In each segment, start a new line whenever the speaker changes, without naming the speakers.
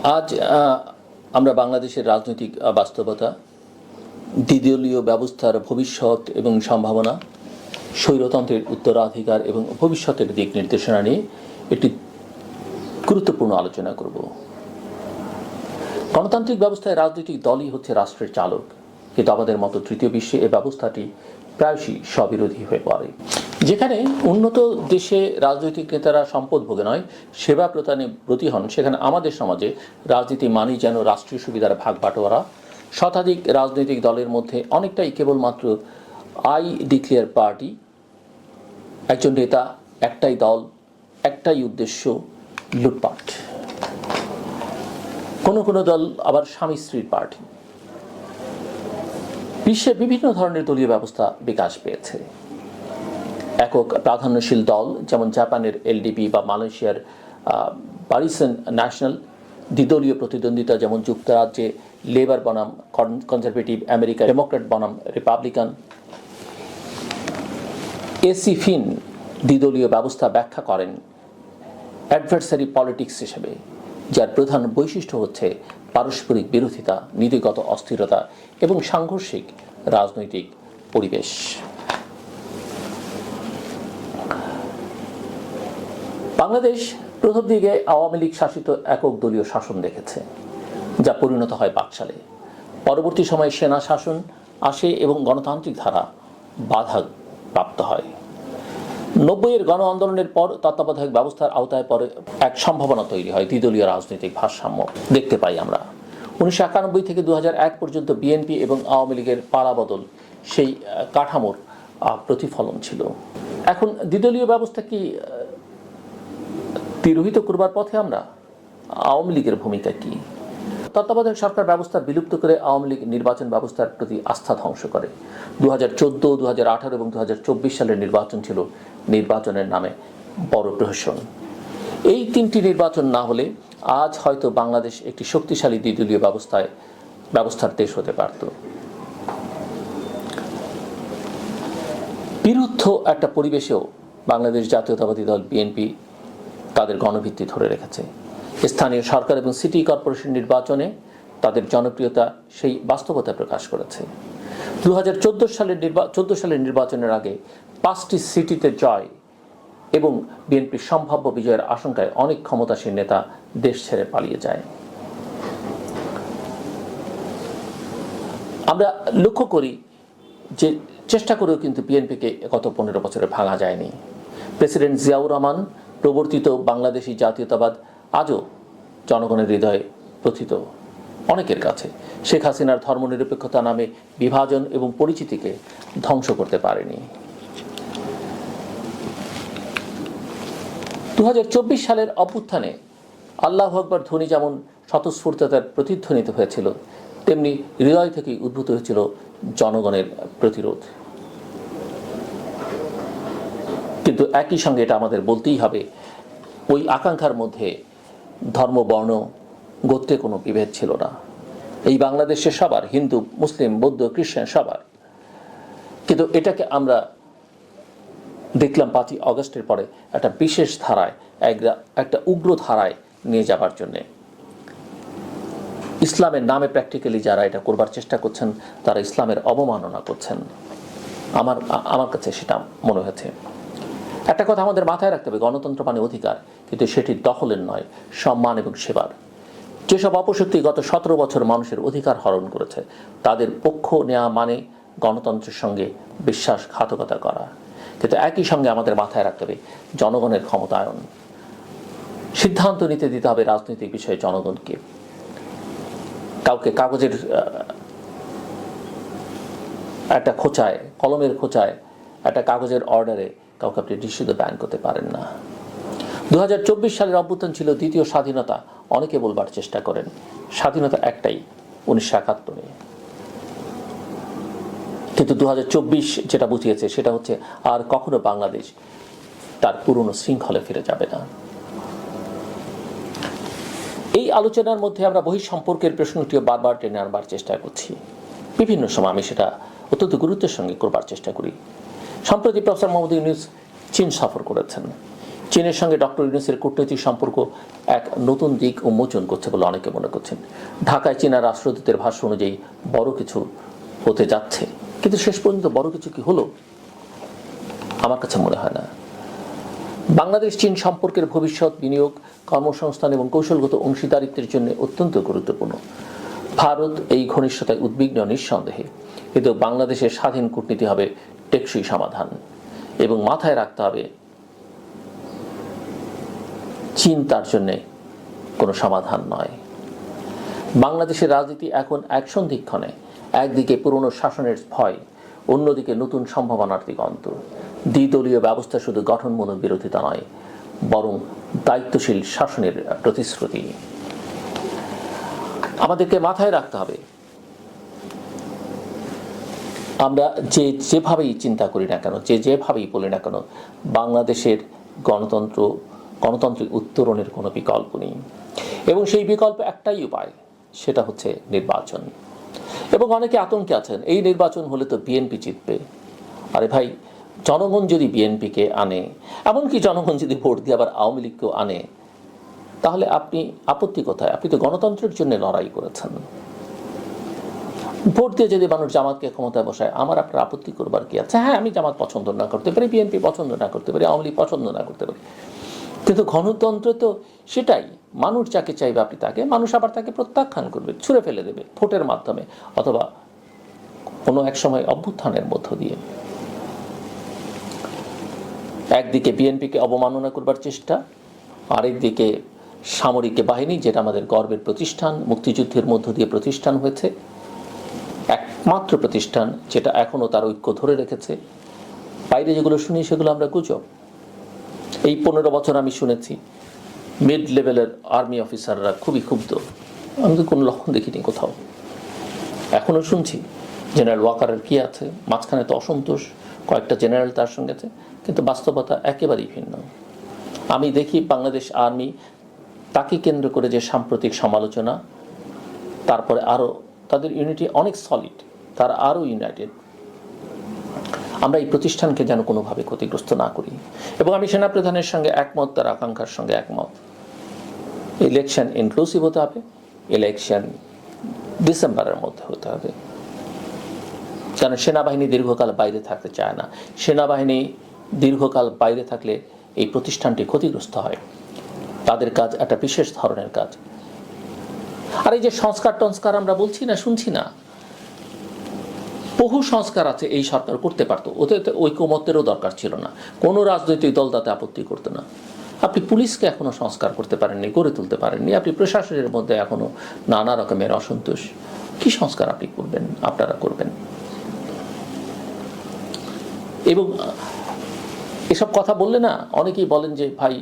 আজ আমরা বাংলাদেশের রাজনৈতিক বাস্তবতা, দ্বিদলীয় ব্যবস্থার ভবিষ্যৎ এবং সম্ভাবনা, স্বৈরতন্ত্রের উত্তরাধিকার এবং ভবিষ্যতের দিক নির্দেশনা নিয়ে একটি গুরুত্বপূর্ণ আলোচনা করব। গণতান্ত্রিক ব্যবস্থায় রাজনৈতিক দলই হচ্ছে রাষ্ট্রের চালক, কিন্তু আমাদের মতো তৃতীয় বিশ্বে এই ব্যবস্থাটি প্রায়শই স্ববিরোধী হয়ে পড়ে। যেখানে উন্নত দেশে রাজনৈতিক নেতারা সম্পদ ভোগে নয়, সেবা প্রদানে ব্রতী হন, সেখানে আমাদের সমাজে রাজনীতি মানেই যেন রাষ্ট্রীয় সুবিধার ভাগ বাটোয়ারা। শতাধিক রাজনৈতিক দলের মধ্যে অনেকটাই কেবলমাত্র আই ডিক্লেয়ার পার্টি, একজন নেতা, একটাই দল, একটাই উদ্দেশ্য, লুটপাট। কোনো কোনো দল আবার স্বামী স্ত্রীর পার্টি। বিশ্বে বিভিন্ন ধরনের দলীয় ব্যবস্থা বিকাশ পেয়েছে। একক প্রাধান্যশীল দল যেমন জাপানের এলডিপি বা মালয়েশিয়ার বারিসন ন্যাশনাল, দ্বিদলীয় প্রতিদ্বন্দ্বিতা যেমন যুক্তরাজ্যে লেবার বনাম কনজারভেটিভ, আমেরিকা ডেমোক্র্যাট বনাম রিপাবলিকান। এসি ফিন দ্বিদলীয় ব্যবস্থা ব্যাখ্যা করেন অ্যাডভার্সারি পলিটিক্স হিসেবে, যার প্রধান বৈশিষ্ট্য হচ্ছে পারস্পরিক বিরোধিতা, নীতিগত অস্থিরতা এবং সাংঘর্ষিক রাজনৈতিক পরিবেশ। বাংলাদেশ প্রথম দিকে আওয়ামী লীগ শাসিত একক দলীয় শাসন দেখেছে, যা পরিণত হয় বাকশালে। পরবর্তী সময়ে সেনা শাসন আসে এবং গণতান্ত্রিক ধারা বাধা প্রাপ্ত হয়। 90-এর গণ আন্দোলনের পর তত্ত্বাবধায়ক ব্যবস্থার আওতায় পরে এক সম্ভাবনা তৈরি হয়, দ্বিদলীয় রাজনৈতিক ভারসাম্য দেখতে পাই আমরা। 1991 থেকে 2001 পর্যন্ত বিএনপি এবং আওয়ামী লীগের পালাবদল সেই কাঠামোর প্রতিফলন ছিল। এখন দ্বিদলীয় ব্যবস্থা কি তিরোহিত করবার পথে আমরা? আওয়ামী লীগের ভূমিকা কি? তত্ত্বাবধায়ক সরকার ব্যবস্থা বিলুপ্ত করে আওয়ামী লীগ নির্বাচন ব্যবস্থার প্রতি আস্থা ধ্বংস করে। 2014, 2018 এবং 2024 সালের নির্বাচন ছিল নির্বাচনের নামে বড় প্রহসন। এই তিনটি নির্বাচন না হলে আজ হয়তো বাংলাদেশ একটি শক্তিশালী দ্বিদলীয় ব্যবস্থার দেশ হতে পারত। বিরুদ্ধ একটা পরিবেশেও বাংলাদেশ জাতীয়তাবাদী দল বিএনপি তাদের গণভিত্তি ধরে রেখেছে। স্থানীয় সরকার এবং সিটি কর্পোরেশন নির্বাচনে তাদের জনপ্রিয়তা সেই বাস্তবতা প্রকাশ করেছে। 2014 সালের নির্বাচনের আগে 5টি সিটিতে জয় এবং বিএনপির সম্ভাব্য বিজয়ের আশঙ্কায় অনেক ক্ষমতাসীন নেতা দেশ ছেড়ে পালিয়ে যায়। আমরা লক্ষ্য করি যে চেষ্টা করেও কিন্তু বিএনপিকে গত 15 বছরে ভাঙা যায়নি। প্রেসিডেন্ট জিয়াউর রহমান প্রবর্তিত বাংলাদেশি জাতীয়তাবাদ আজও জনগণের হৃদয়ে প্রথিত অনেকের কাছে। শেখ হাসিনার ধর্মনিরপেক্ষতা নামে বিভাজন এবং পরিচিতিকে ধ্বংস করতে পারেনি। 2024 সালের অভ্যুত্থানে আল্লাহু আকবার ধ্বনি যেমন স্বতঃস্ফূর্ততার প্রতিধ্বনিত হয়েছিল, তেমনি হৃদয় থেকেই উদ্ভূত হয়েছিল জনগণের প্রতিরোধ। কিন্তু একই সঙ্গে এটা আমাদের বলতেই হবে, ওই আকাঙ্ক্ষার মধ্যে ধর্ম, বর্ণ, গোত্রে কোনো বিভেদ ছিল না। এই বাংলাদেশে সবার, হিন্দু, মুসলিম, বৌদ্ধ, খ্রিস্টান সবার। কিন্তু এটাকে আমরা দেখলাম 5ই আগস্টের পরে একটা বিশেষ ধারায়, একটা উগ্র ধারায় নিয়ে যাবার জন্যে। ইসলামের নামে প্র্যাকটিক্যালি যারা এটা করবার চেষ্টা করছেন, তারা ইসলামের অবমাননা করছেন। আমার কাছে সেটা মনে হয়েছে। একটা কথা আমাদের মাথায় রাখতে হবে, গণতন্ত্র মানে অধিকার, কিন্তু সেটি দখলের নয়, সম্মান এবং সেবার। যেসব অপশক্তি গত 17 বছর মানুষের অধিকার হরণ করেছে, তাদের পক্ষ নেওয়া মানে গণতন্ত্রের সঙ্গে বিশ্বাসঘাতকতা করা। কিন্তু একই সঙ্গে আমাদের মাথায় রাখতে হবে জনগণের ক্ষমতায়ন। সিদ্ধান্ত নিতে দিতে হবে রাজনৈতিক বিষয়ে জনগণকে। কাউকে কাগজের একটা খোঁচায়, কলমের খোঁচায়, একটা কাগজের অর্ডারে কাউকে আপনি নিষিদ্ধ ব্যান করতে পারেন না। 2024 সালের অভ্যুত্থান ছিল দ্বিতীয় স্বাধীনতা। অনেকে বলবার চেষ্টা করেন স্বাধীনতা একটাই, 1971। কিন্তু 2024 যেটা বুঝিয়েছে সেটা হচ্ছে আর কখনো বাংলাদেশ তার পুরনো শৃঙ্খলে ফিরে যাবে না। এই আলোচনার মধ্যে আমরা বহিঃসম্পর্কের প্রশ্নটিও বারবার টেনে আনবার চেষ্টা করছি। বিভিন্ন সময় আমি সেটা অত্যন্ত গুরুত্বের সঙ্গে করবার চেষ্টা করি। সম্প্রতি প্রফেসর মোহাম্মদ ইউনূস চীন সফর করেছেন। চীনের সঙ্গে ডক্টর ইউনূসের কূটনৈতিক সম্পর্ক এক নতুন দিক উন্মোচন করছে বলে অনেকে মনে করছেন। ঢাকায় চীনা রাষ্ট্রদূতের ভাষ্য অনুযায়ী বড় কিছু হতে যাচ্ছে, কিন্তু শেষ পর্যন্ত বড় কিছু কি হলো আমার কাছে মনে হয় না। বাংলাদেশ চীন সম্পর্কের ভবিষ্যৎ বিনিয়োগ, কর্মসংস্থান এবং কৌশলগত অংশীদারিত্বের জন্য অত্যন্ত গুরুত্বপূর্ণ। ভারত এই ঘনিষ্ঠতায় উদ্বিগ্ন নিঃসন্দেহে, কিন্তু বাংলাদেশের স্বাধীন কূটনীতি হবে টেকসই সমাধান, এবং মাথায় রাখতে হবে চীন তার জন্যে কোনো সমাধান নয়। বাংলাদেশের রাজনীতি এখন এক সন্ধিক্ষণে, একদিকে পুরনো শাসনের ভয়, অন্যদিকে নতুন সম্ভাবনার দিগন্ত। দ্বিদলীয় ব্যবস্থা শুধু গঠনমূলক বিরোধিতা নয়, বরং দায়িত্বশীল শাসনের প্রতিশ্রুতি। আমাদেরকে মাথায় রাখতে হবে, আমরা যেভাবেই চিন্তা করি না কেন, যেভাবেই বলি না কেন, বাংলাদেশের গণতান্ত্রিক উত্তরণের কোনো বিকল্প নেই, এবং সেই বিকল্প একটাই উপায়, সেটা হচ্ছে নির্বাচন। এবং অনেকে আতঙ্কে আছেন, এই নির্বাচন হলে তো বিএনপি জিতবে। আরে ভাই, জনগণ যদি বিএনপিকে আনে, এমনকি জনগণ যদি ভোট দিয়ে আবার আওয়ামী লীগকেও আনে, তাহলে আপনি আপত্তি কোথায়? আপনি তো গণতন্ত্রের জন্য লড়াই করেছেন। ভোট দিয়ে যদি মানুষ জামাতকে ক্ষমতায় বসায়, আমার আপনার আপত্তি করবার কি আছে? হ্যাঁ, আমি জামাত পছন্দ না করতে পারি, বিএনপি পছন্দ না করতে পারি, আওয়ামী লীগ পছন্দ না করতে পারি, কিন্তু গণতন্ত্র তো সেটাই, মানুষ যাকে চাইবে আপনি তাকে, মানুষ আবার তাকে প্রত্যাখ্যান করবে, ছুঁড়ে ফেলে দেবে ভোটের মাধ্যমে অথবা কোনো এক সময় অভ্যুত্থানের মধ্য দিয়ে। একদিকে বিএনপিকে অবমাননা করবার চেষ্টা, আরেকদিকে সামরিক বাহিনী, যেটা আমাদের গর্বের প্রতিষ্ঠান, মুক্তিযুদ্ধের মধ্য দিয়ে প্রতিষ্ঠান হয়েছে, একমাত্র প্রতিষ্ঠান যেটা এখনও তার ঐক্য ধরে রেখেছে। বাইরে যেগুলো শুনি সেগুলো আমরা গুজব। এই 15 বছর আমি শুনেছি মিড লেভেলের আর্মি অফিসাররা খুবই ক্ষুব্ধ, আমি তো কোনো লক্ষণ দেখিনি কোথাও। এখনও শুনছি জেনারেল ওয়াকারের কি আছে, মাঝখানে তো অসন্তোষ, কয়েকটা জেনারেল তার সঙ্গে আছে, কিন্তু বাস্তবতা একেবারেই ভিন্ন। আমি দেখি বাংলাদেশ আর্মি, তাকে কেন্দ্র করে যে সাম্প্রতিক সমালোচনা, তারপরে আরও তাদের ইউনিটি অনেক সলিড, তারা আরও ইউনাইটেড। আমরা এই প্রতিষ্ঠানকে যেন কোনোভাবে ক্ষতিগ্রস্ত না করি। এবং আমি সেনাপ্রধানের সঙ্গে একমত, তার আকাঙ্ক্ষার সঙ্গে একমত। ইলেকশন ইনক্লুসিভ হতে হবে, ইলেকশন ডিসেম্বরের মধ্যে হতে হবে, কারণ সেনাবাহিনী দীর্ঘকাল বাইরে থাকতে চায় না। সেনাবাহিনী দীর্ঘকাল বাইরে থাকলে এই প্রতিষ্ঠানটি ক্ষতিগ্রস্ত হয়। তাদের কাজ একটা বিশেষ ধরনের কাজ। আর এই যে সংস্কার টংস্কার আমরা বলছি না, শুনছি না, বহু সংস্কার আছে এই সরকার করতে পারতো, ওতে ঐকমত্যেরও দরকার ছিল না, কোনো রাজনৈতিক দল তাতে আপত্তি করতো না। আপনি পুলিশকে এখনো সংস্কার করতে পারেননি, গড়ে তুলতে পারেননি, আপনি প্রশাসনের মধ্যে এখনো নানা রকমের অসন্তোষ। কি সংস্কার আপনি করবেন, আপনারা করবেন? এবং এসব কথা বললে না, অনেকেই বলেন যে ভাই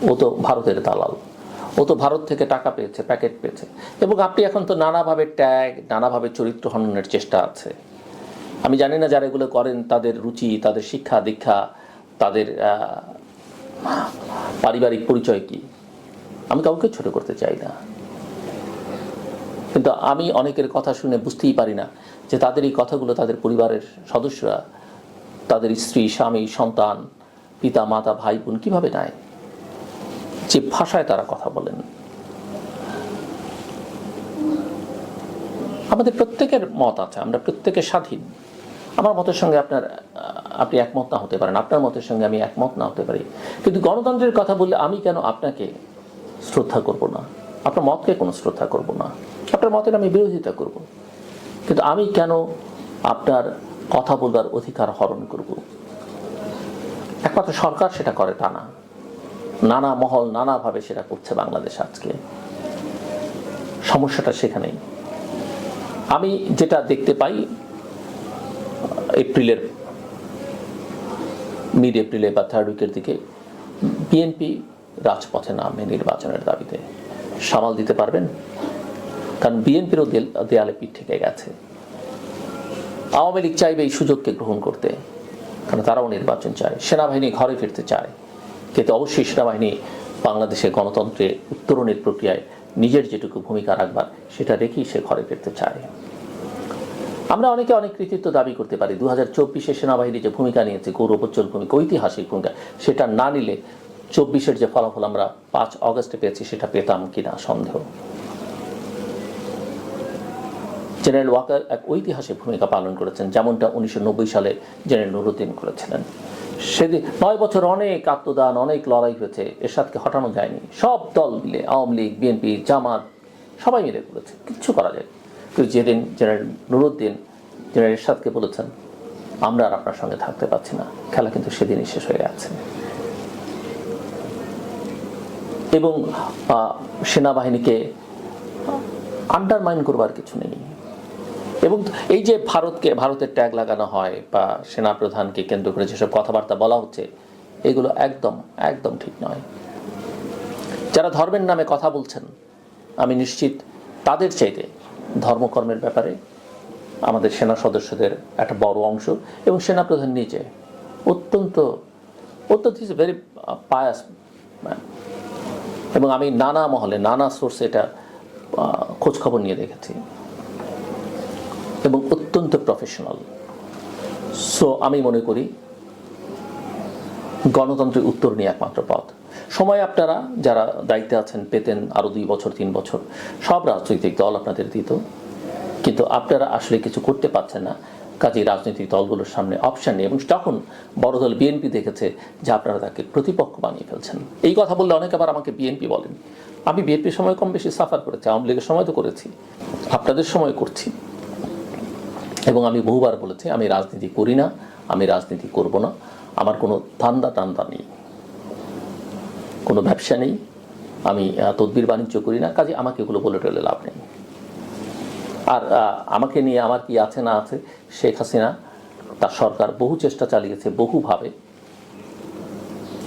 ও তো ভারতের দালাল, ও তো ভারত থেকে টাকা পেয়েছে, প্যাকেট পেয়েছে। এবং আপনি এখন তো নানাভাবে ট্যাগ, নানাভাবে চরিত্র হননের চেষ্টা আছে। আমি জানি না যারা এগুলো করেন তাদের রুচি, তাদের শিক্ষা দীক্ষা, তাদের পারিবারিক পরিচয় কি। আমি কাউকে ছোট করতে চাই না, কিন্তু আমি অনেকের কথা শুনে বুঝতেই পারি না যে তাদের এই কথাগুলো তাদের পরিবারের সদস্যরা, তাদের স্ত্রী, স্বামী, সন্তান, পিতা, মাতা, ভাই বোন কীভাবে নেয়, যে ভাষায় তারা কথা বলেন। আমাদের প্রত্যেকের মত আছে, আমরা প্রত্যেকে স্বাধীন। আমার মতের সঙ্গে আপনি একমত না হতে পারেন, আপনার মতের সঙ্গে আমি একমত না হতে পারি, কিন্তু গণতন্ত্রের কথা বললে আমি কেন আপনাকে শ্রদ্ধা করব না, আপনার মতকে কোনো শ্রদ্ধা করব না, আপনার মতের আমি বিরোধিতা করব, কিন্তু আমি কেন আপনার কথা বলবার অধিকার হরণ করব? একমাত্র সরকার সেটা করে তা না, নানা মহল নানাভাবে সেটা করছে বাংলাদেশ আজকে। সমস্যাটা সেখানেই। আমি যেটা দেখতে পাই, মিড এপ্রিলে বা থার্ড উইকের দিকে বিএনপি রাজপথে নামবে নির্বাচনের দাবিতে। সামাল দিতে পারবেন? কারণ বিএনপিরও দেয়ালে পিঠ থেকে গেছে। আওয়ামী লীগ চাইবে এই সুযোগকে গ্রহণ করতে, কারণ তারাও নির্বাচন চায়। সেনাবাহিনী ঘরে ফিরতে চায়, কিন্তু অবশ্যই সেনাবাহিনী বাংলাদেশের গণতন্ত্রে উত্তরণের প্রক্রিয়ায় নিজের যেটুকু ভূমিকা রাখবার সেটা রেখেই সে ঘরে ফিরতে চায়। আমরা অনেকে অনেক কৃতিত্ব দাবি করতে পারি। 2024-এ সেনাবাহিনী যে ভূমিকা নিয়েছে, গৌরবোজ্জ্বল ভূমিকা, ঐতিহাসিক ভূমিকা, সেটা না নিলে 24-এর যে ফলাফল আমরা 5 অগস্টে পেয়েছি সেটা পেতাম কিনা সন্দেহ। জেনারেল ওয়াকার এক ঐতিহাসিক ভূমিকা পালন করেছেন, যেমনটা 1990 সালে জেনারেল নুরুদ্দিন করেছিলেন। সেদিন 9 বছর অনেক আত্মদান, অনেক লড়াই হয়েছে, এরশাদকে হটানো যায়নি। সব দল মিলে, আওয়ামী লীগ, বিএনপি, জামাত, সবাই মিলে করেছে, কিচ্ছু করা যায়। কিন্তু যেদিন জেনারেল নুরুদ্দিন জেনারেল এরশাদকে বলেছেন আমরা আর আপনার সঙ্গে থাকতে পারছি না, খেলা কিন্তু সেদিনই শেষ হয়ে গেছে। এবং সেনাবাহিনীকে আন্ডারমাইন করবার কিছু নেই। এবং এই যে ভারতের ট্যাগ লাগানো হয় বা সেনাপ্রধানকে কেন্দ্র করে যেসব কথাবার্তা বলা হচ্ছে, এগুলো একদম একদম ঠিক নয়। যারা ধর্মের নামে কথা বলছেন, আমি নিশ্চিত তাদের চাইতে ধর্মকর্মের ব্যাপারে আমাদের সেনা সদস্যদের একটা বড় অংশ এবং সেনাপ্রধান নিজে অত্যন্ত ইজ ভেরি পায়াস ম্যান। এবং আমি নানা মহলে, নানা সোর্সে এটা খোঁজখবর নিয়ে দেখেছি, এবং অত্যন্ত প্রফেশনাল। সো আমি মনে করি গণতন্ত্রের উত্তর নিয়ে একমাত্র পথ। সময় আপনারা যারা দায়িত্বে আছেন পেতেন আরও 2 বছর 3 বছর, সব রাজনৈতিক দল আপনাদের দিত, কিন্তু আপনারা আসলে কিছু করতে পারছেন না। কাজেই রাজনৈতিক দলগুলোর সামনে অপশান নেই। এবং তখন বড় দল বিএনপি দেখেছে যে আপনারা তাকে প্রতিপক্ষ বানিয়ে ফেলছেন। এই কথা বললে অনেকে আবার আমাকে বিএনপি বলেন। আমি বিএনপির সময় কম বেশি সাফার করেছি, আওয়ামী লীগের সময় তো করেছি, আপনাদের সময় করছি। এবং আমি বহুবার বলেছি আমি রাজনীতি করি না, আমি রাজনীতি করব না, আমার কোনো ধান্দা টান্দা নেই, কোনো ব্যবসা নেই, আমি তদবির বাণিজ্য করি না। কাজে আমাকে এগুলো বলে টলে লাভ নেই। আর আমাকে নিয়ে আমার কি আছে না আছে, শেখ হাসিনা তার সরকার বহু চেষ্টা চালিয়েছে, বহুভাবে,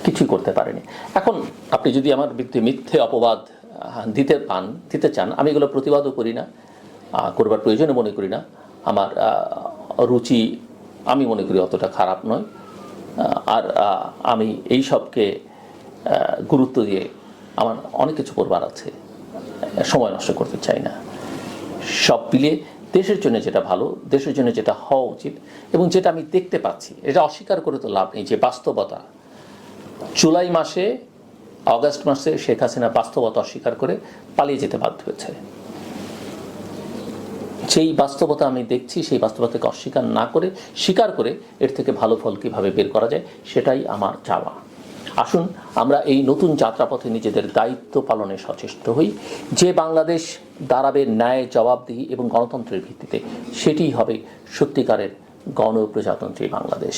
কিছুই করতে পারেনি। এখন আপনি যদি আমার বিরুদ্ধে মিথ্যে অপবাদ দিতে চান, আমি এগুলো প্রতিবাদও করি না, করবার প্রয়োজনও মনে করি না। আমার রুচি আমি মনে করি অতটা খারাপ নয়। আর আমি এই সবকে গুরুত্ব দিয়ে আমার অনেক কিছু করবার আছে, সময় নষ্ট করতে চাই না। সব মিলিয়ে দেশের জন্য যেটা ভালো, দেশের জন্য যেটা হওয়া উচিত এবং যেটা আমি দেখতে পাচ্ছি, এটা অস্বীকার করে তো লাভ নেই যে বাস্তবতা। জুলাই মাসে, অগাস্ট মাসে শেখ হাসিনা বাস্তবতা অস্বীকার করে পালিয়ে যেতে বাধ্য হয়েছে। সেই বাস্তবতা আমি দেখছি, সেই বাস্তবতাকে অস্বীকার না করে স্বীকার করে এর থেকে ভালো ফল কীভাবে বের করা যায় সেটাই আমার চাওয়া। আসুন আমরা এই নতুন যাত্রাপথে নিজেদের দায়িত্ব পালনে সচেষ্ট হই। যে বাংলাদেশ দাঁড়াবে ন্যায়, জবাবদিহি এবং গণতন্ত্রের ভিত্তিতে, সেটিই হবে সত্যিকারের গণপ্রজাতন্ত্রী বাংলাদেশ।